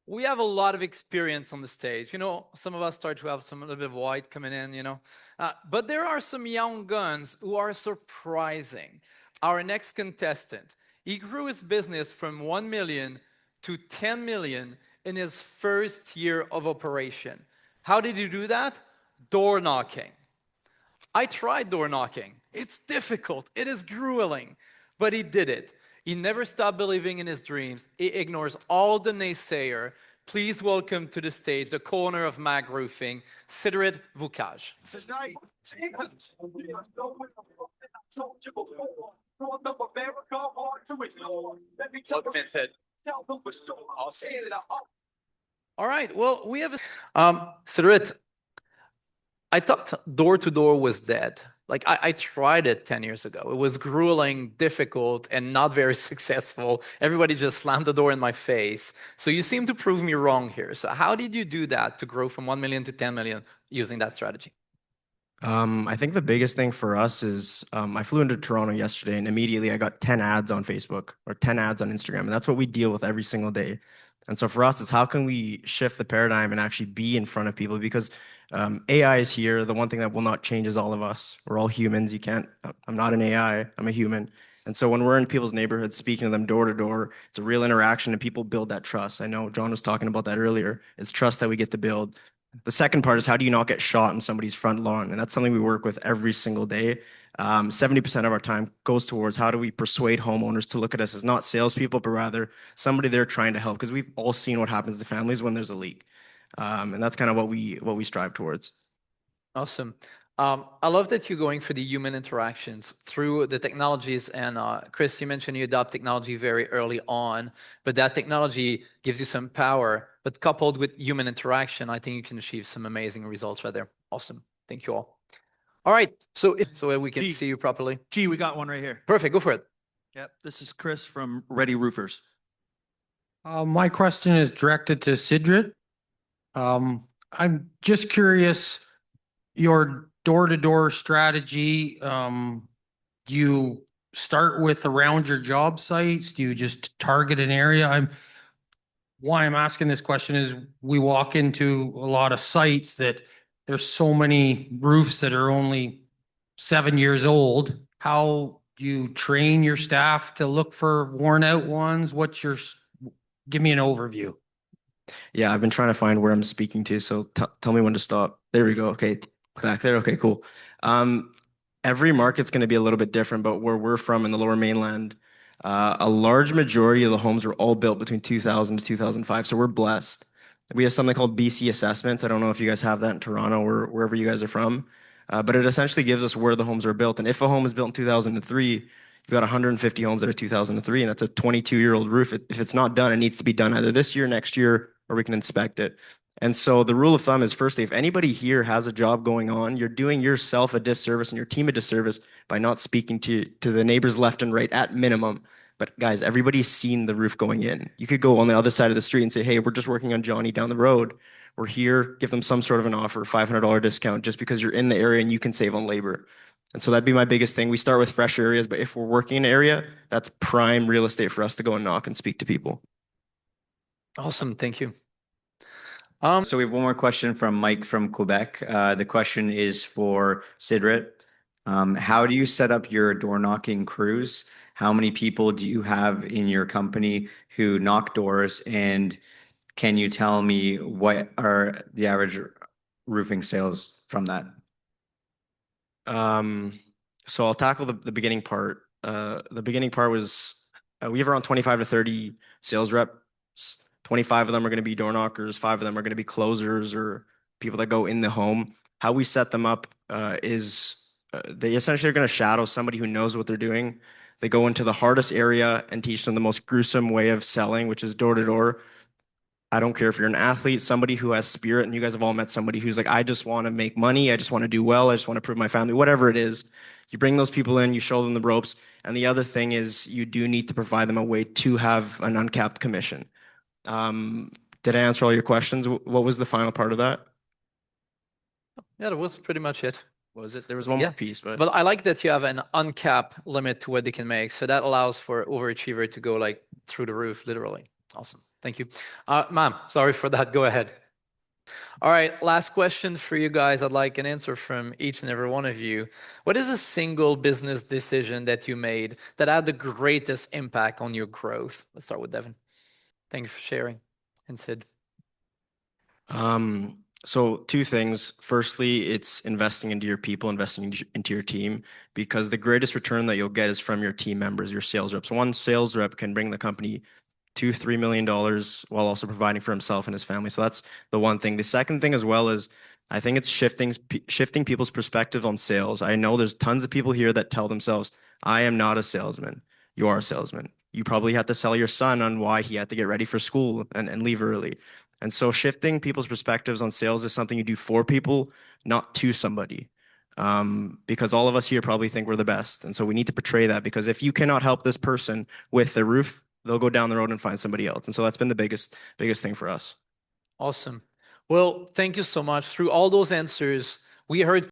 we have a lot of experience on the stage. You know, some of us start to have some a little bit of white coming in, you know. But there are some young guns who are surprising. Our next contestant, he grew his business from 1 million to 10 million in his first year of operation. How did he do that? Door knocking. I tried door knocking. It's difficult. It is grueling. But he did it. He never stopped believing in his dreams. He ignores all the naysayer. Please welcome to the stage the corner of Mag Roofing, Sidrit Vukaj. All right. Well, we have Sidrit, I thought door to door was dead. Like I tried it 10 years ago. It was grueling, difficult, and not very successful. Everybody just slammed the door in my face. So you seem to prove me wrong here. So how did you do that to grow from 1 million to 10 million using that strategy? I think the biggest thing for us is I flew into Toronto yesterday and immediately I got 10 ads on Facebook or 10 ads on Instagram. And that's what we deal with every single day. And so for us, it's how can we shift the paradigm and actually be in front of people because AI is here. The one thing that will not change is all of us. We're all humans. You can't, I'm not an AI, I'm a human. And so when we're in people's neighborhoods, speaking to them door to door, it's a real interaction and people build that trust. I know John was talking about that earlier. It's trust that we get to build. The second part is how do you not get shot in somebody's front lawn? And that's something we work with every single day. 70% of our time goes towards how do we persuade homeowners to look at us as not salespeople, but rather somebody they're trying to help because we've all seen what happens to families when there's a leak. And that's kind of what we strive towards. Awesome. I love that you're going for the human interactions through the technologies. And Chris, you mentioned you adopt technology very early on, but that technology gives you some power. But coupled with human interaction, I think you can achieve some amazing results right there. Awesome. Thank you all. All right. So we can see you properly. Gee, we got one right here. Perfect. Go for it. Yep. This is Chris from Ready Roofers. My question is directed to Sidrit. I'm just curious, your door-to-door strategy, do you start with around your job sites? Do you just target an area? Why I'm asking this question is we walk into a lot of sites that there's so many roofs that are only 7 years old. How do you train your staff to look for worn out ones? Give me an overview. Yeah, I've been trying to find where I'm speaking to, so tell me when to stop. There we go. Okay, back there. Okay, cool. Every market's going to be a little bit different, but where we're from in the Lower Mainland, a large majority of the homes were all built between 2000 to 2005, so we're blessed. We have something called BC assessments. I don't know if you guys have that in Toronto or wherever you guys are from, but it essentially gives us where the homes are built. And if a home is built in 2003, you've got 150 homes that are 2003, and that's a 22-year-old roof. If it's not done, it needs to be done either this year, next year, or we can inspect it. And so the rule of thumb is, firstly, if anybody here has a job going on, you're doing yourself a disservice and your team a disservice by not speaking to the neighbors left and right at minimum. But guys, everybody's seen the roof going in. You could go on the other side of the street and say, hey, we're just working on Johnny down the road. We're here, give them some sort of an offer, $500 discount, just because you're in the area and you can save on labor. And so that'd be my biggest thing. We start with fresh areas, but if we're working in an area, that's prime real estate for us to go and knock and speak to people. Awesome. Thank you. So we have one more question from Mike from Quebec. The question is for Sidrit. How do you set up your door knocking crews? How many people do you have in your company who knock doors? And can you tell me what are the average roofing sales from that? So I'll tackle the beginning part. The beginning part was we have around 25 to 30 sales reps. 25 of them are going to be door knockers. 5 of them are going to be closers or people that go in the home. How we set them up is they essentially are going to shadow somebody who knows what they're doing. They go into the hardest area and teach them the most gruesome way of selling, which is door to door. I don't care if you're an athlete, somebody who has spirit, and you guys have all met somebody who's like, I just want to make money. I just want to do well. I just want to prove my family, whatever it is. You bring those people in, you show them the ropes. And the other thing is you do need to provide them a way to have an uncapped commission. Did I answer all your questions? What was the final part of that? Yeah, that was pretty much it. Was it? There was one more piece, but I like that you have an uncapped limit to what they can make. So that allows for overachiever to go like through the roof, literally. Awesome. Thank you. Ma'am, sorry for that. Go ahead. All right, last question for you guys. I'd like an answer from each and every one of you. What is a single business decision that you made that had the greatest impact on your growth? Let's start with Devin. Thank you for sharing. And Sid. So two things. Firstly, it's investing into your people, investing into your team, because the greatest return that you'll get is from your team members, your sales reps. One sales rep can bring the company $2-3 million while also providing for himself and his family. So that's the one thing. The second thing as well is I think it's shifting people's perspective on sales. I know there's tons of people here that tell themselves, I am not a salesman. You are a salesman. You probably had to sell your son on why he had to get ready for school and leave early. And so shifting people's perspectives on sales is something you do for people, not to somebody. Because all of us here probably think we're the best. And so we need to portray that, because if you cannot help this person with the roof, they'll go down the road and find somebody else. And so that's been the biggest thing for us. Awesome. Well, thank you so much. Through all those answers, we heard